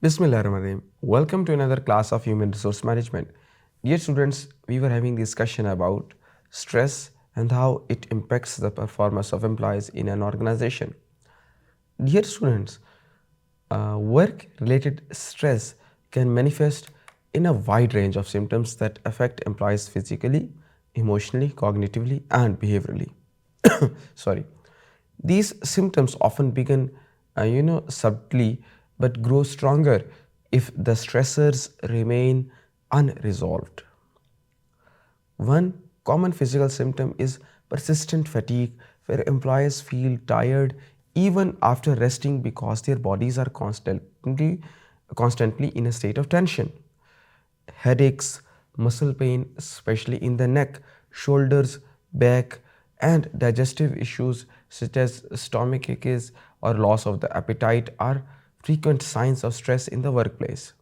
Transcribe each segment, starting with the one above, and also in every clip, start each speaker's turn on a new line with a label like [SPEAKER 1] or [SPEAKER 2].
[SPEAKER 1] Bismillahirrahmanirrahim. Welcome to another class of Human Resource Management. Dear students, we were having discussion about stress and how it impacts the performance of employees in an organization. Dear students, work-related stress can manifest in a wide range of symptoms that affect employees physically, emotionally, cognitively, and behaviorally. Sorry. These symptoms often begin, subtly but grow stronger if the stressors remain unresolved. One common physical symptom is persistent fatigue, where employees feel tired even after resting because their bodies are constantly in a state of tension. Headaches, muscle pain, especially in the neck, shoulders, back, and digestive issues such as stomach aches or loss of the appetite are frequent signs of stress in the workplace.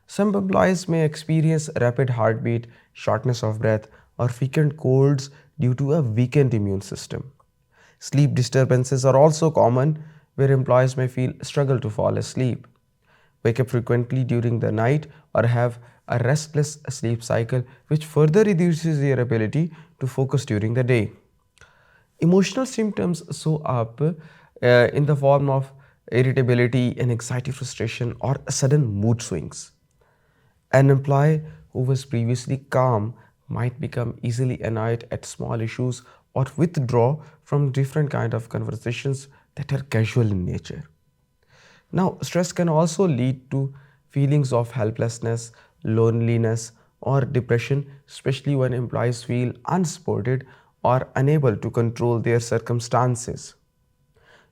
[SPEAKER 1] Some employees may experience rapid heartbeat, shortness of breath, or frequent colds due to a weakened immune system. Sleep disturbances are also common, where employees may feel struggle to fall asleep, wake up frequently during the night, or have a restless sleep cycle, which further reduces their ability to focus during the day. Emotional symptoms show up in the form of irritability, anxiety, frustration, or sudden mood swings. An employee who was previously calm might become easily annoyed at small issues or withdraw from different kind of conversations that are casual in nature. Now, stress can also lead to feelings of helplessness, loneliness, or depression, especially when employees feel unsupported or unable to control their circumstances.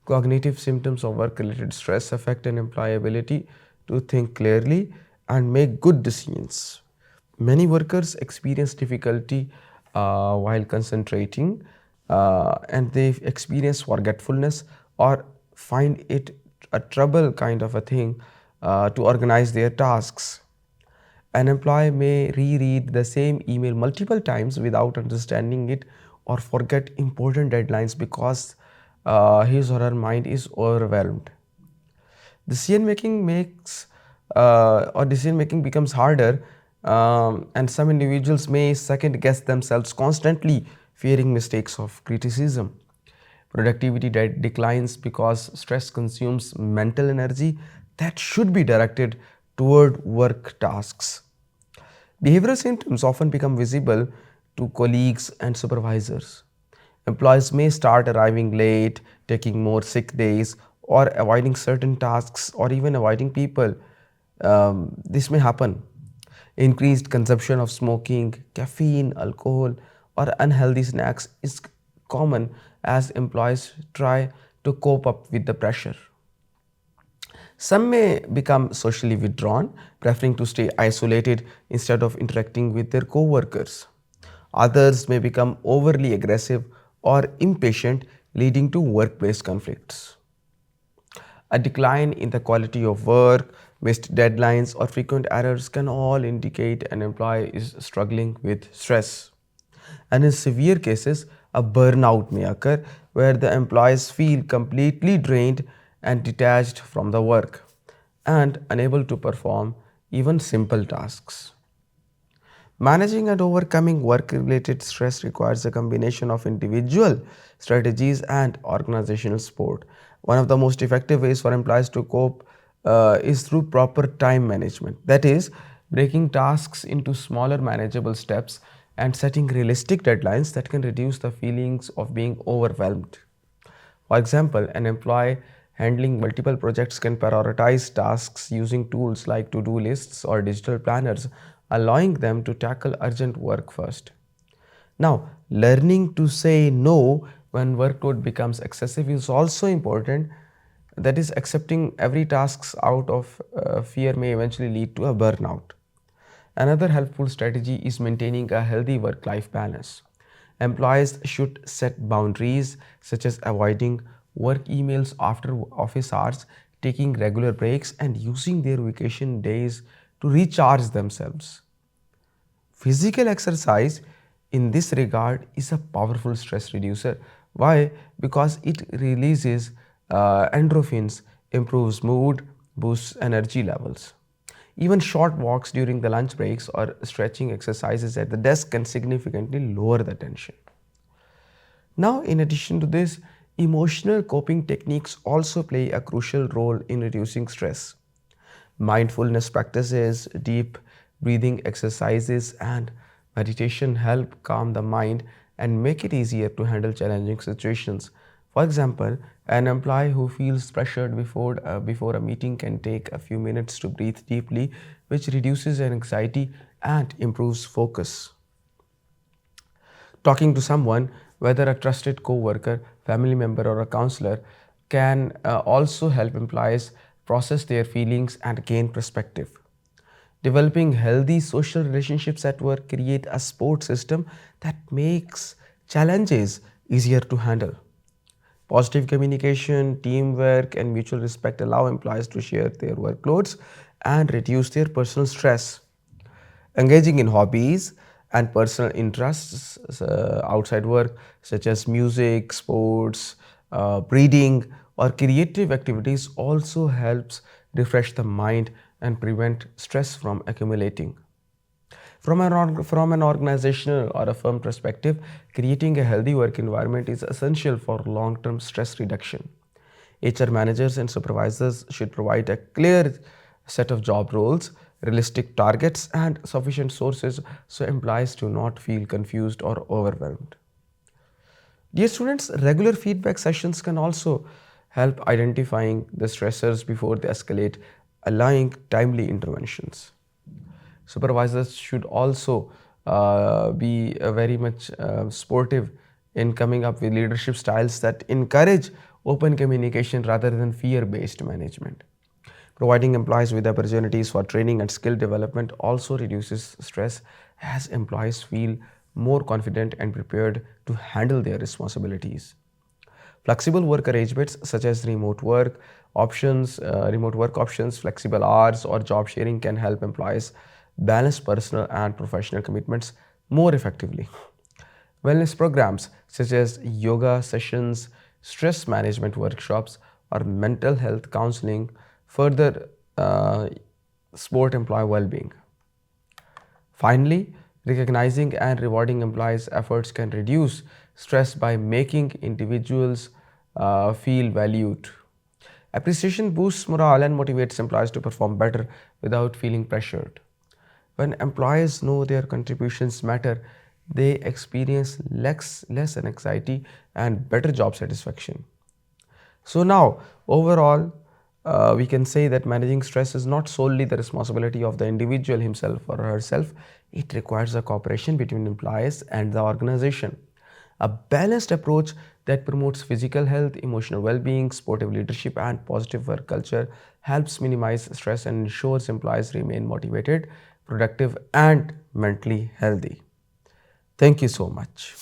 [SPEAKER 1] Cognitive symptoms of work related stress affect an employee's ability to think clearly and make good decisions. Many workers experience difficulty while concentrating and they experience forgetfulness or find it a trouble kind of a thing to organize their tasks. An employee may reread the same email multiple times without understanding it or forget important deadlines because his or her mind is overwhelmed. Decision making makes or decision making becomes harder, and some individuals may second guess themselves constantly, fearing mistakes of criticism. Productivity declines because stress consumes mental energy that should be directed toward work tasks. Behavioral symptoms often become visible to colleagues and supervisors. Employees may start arriving late, taking more sick days, or avoiding certain tasks, or even avoiding people. This may happen. Increased consumption of smoking, caffeine, alcohol, or unhealthy snacks is common as employees try to cope up with the pressure. Some may become socially withdrawn, preferring to stay isolated instead of interacting with their co-workers. Others may become overly aggressive or impatient, leading to workplace conflicts. A decline in the quality of work, missed deadlines, or frequent errors can all indicate an employee is struggling with stress. And in severe cases, a burnout may occur where the employees feel completely drained and detached from the work and unable to perform even simple tasks. Managing and overcoming work related stress requires a combination of individual strategies and organizational support. One of the most effective ways for employees to cope is through proper time management. That is, breaking tasks into smaller manageable steps and setting realistic deadlines that can reduce the feelings of being overwhelmed. For example, an employee handling multiple projects can prioritize tasks using tools like to do lists or digital planners, allowing them to tackle urgent work first. Now, learning to say no when workload becomes excessive is also important. That is, accepting every task out of fear may eventually lead to a burnout. Another helpful strategy is maintaining a healthy work life balance. Employees should set boundaries such as avoiding work emails after office hours, taking regular breaks, and using their vacation days to recharge themselves. Physical exercise in this regard is a powerful stress reducer. Why? Because it releases endorphins, improves mood, boosts energy levels. Even short walks during the lunch breaks or stretching exercises at the desk can significantly lower the tension. Now, in addition to this, emotional coping techniques also play a crucial role in reducing stress. Mindfulness practices, deep breathing exercises, and meditation help calm the mind and make it easier to handle challenging situations. For example, an employee who feels pressured before a meeting can take a few minutes to breathe deeply, which reduces anxiety and improves focus. Talking to someone, whether a trusted coworker, family member, or a counselor, can also help employees process their feelings and gain perspective. Developing healthy social relationships at work create a support system that makes challenges easier to handle. Positive communication, teamwork, and mutual respect allow employees to share their workloads and reduce their personal stress. Engaging in hobbies and personal interests outside work, such as music, sports, reading, or creative activities, also helps refresh the mind and prevent stress from accumulating. From an organizational or a firm perspective, creating a healthy work environment is essential for long term stress reduction. HR managers and supervisors should provide a clear set of job roles, realistic targets, and sufficient sources so employees do not feel confused or overwhelmed. Dear students, regular feedback sessions can also help identifying the stressors before they escalate, allowing timely interventions. Supervisors should also be very much sportive in coming up with leadership styles that encourage open communication rather than fear based management. Providing employees with opportunities for training and skill development also reduces stress as employees feel more confident and prepared to handle their responsibilities. Flexible work arrangements such as remote work options, flexible hours, or job sharing can help employees balance personal and professional commitments more effectively. Wellness programs such as yoga sessions, stress management workshops, or mental health counseling further support employee well being. Finally, recognizing and rewarding employees' efforts can reduce stress by making individuals feel valued. Appreciation boosts morale and motivates employees to perform better without feeling pressured. When employees know their contributions matter, they experience less anxiety and better job satisfaction. So now, overall, we can say that managing stress is not solely the responsibility of the individual himself or herself. It requires a cooperation between employees and the organization. A balanced approach that promotes physical health, emotional well-being, sportive leadership, and positive work culture helps minimize stress and ensures employees remain motivated, productive, and mentally healthy. Thank you so much.